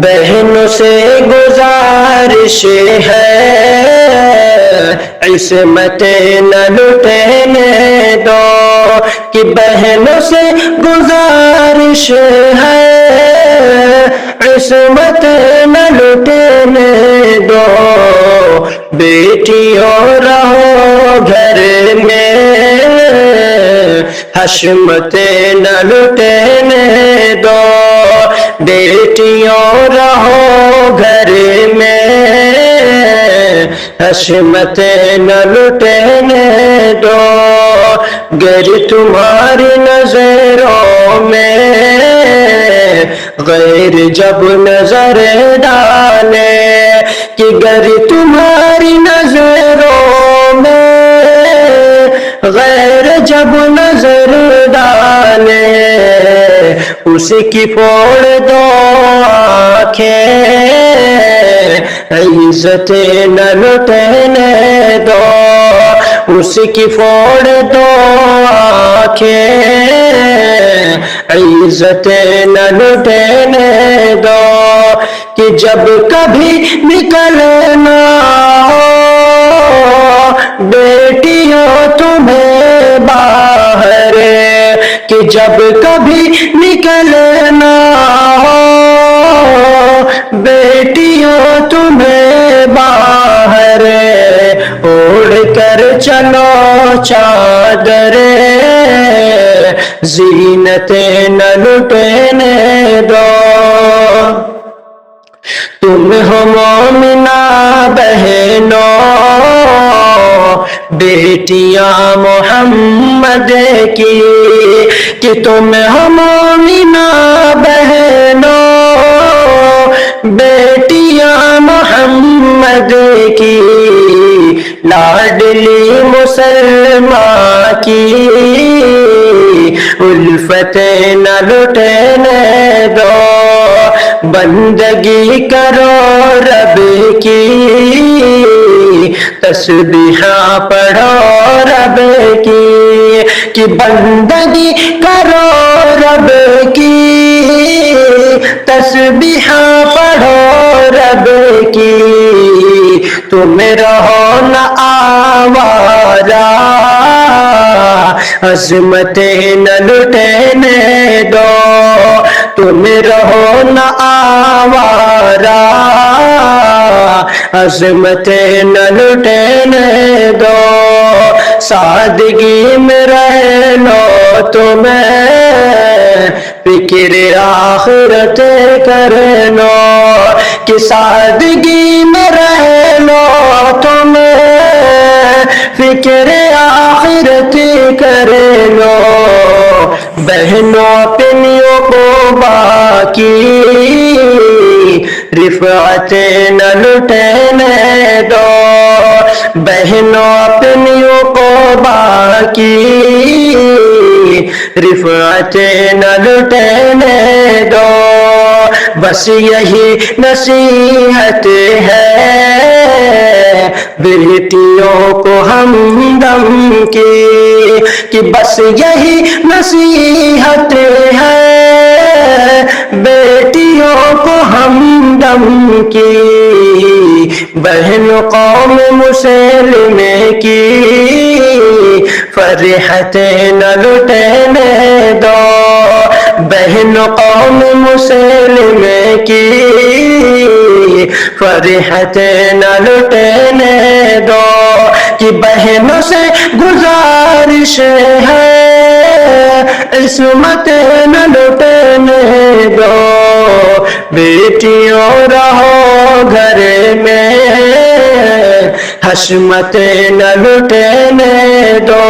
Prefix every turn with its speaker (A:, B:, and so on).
A: بہنوں سے گزارش ہے عصمت نہ لٹنے دو، کہ بہنوں سے گزارش ہے عصمت نہ لٹنے دو، بیٹیوں رہو گھر میں حشمت نہ لٹنے دو، بیٹیوں رہو گھر میں حشمت نہ لٹنے دو، گر تمہاری نظروں میں غیر جب نظر ڈالے، کہ گر تمہاری نظروں میں غیر جب نظر ڈالے، اس کی پھوڑ دو آنکھیں عزت نہ لٹنے دو، اس کی پھوڑ دو آنکھیں عزت نہ لٹنے دو، کہ جب کبھی نکلنا ہو بیٹیوں تمہیں باہر، کہ جب کبھی نکلنا ہو بیٹیوں تمہیں باہر، اوڑھ کر چلو چادر زینت نہ لٹنے دو، تم ہو مومنہ بہنوں بیٹیاں محمد کی، کہ تم ہو مومنہ بہنوں بیٹیاں محمد کی، لاڈلی مسلمہ کی الفت نہ لٹنے دو، بندگی کرو رب کی تسبیحاں پڑھو رب کی، کہ بندگی کرو رب کی تسبیحاں پڑھو رب کی، تم رہو نہ آوارہ عظمت نہ لٹنے دو، تم رہو نہ آوارہ عظمت نہ لٹنے دو، سادگی میں رہ لو تمہیں فکر آخرت کر لو، کہ سادگی میں رہ لو تمہیں فکر آخرت کر لو، بہنوں اپنیوں کو باقی رفعت نہ لٹنے دو، بہنوں اپنیوں کو باقی رفعت نہ لٹنے دو، بس یہی نصیحت ہے بیٹیوں کو ہمدم کی، کہ بس یہی نصیحت ہے بیٹیوں کو ہمدم کی، بہن قوم مسلمہ کی فرحت نہ لٹنے دو، بہن قوم مسلمہ کی فرحت نہ لٹنے دو، کہ بہنوں سے گزارش ہے عصمت نہ لٹنے دو، بیٹیوں رہو گھر میں حشمت نہ لٹنے دو۔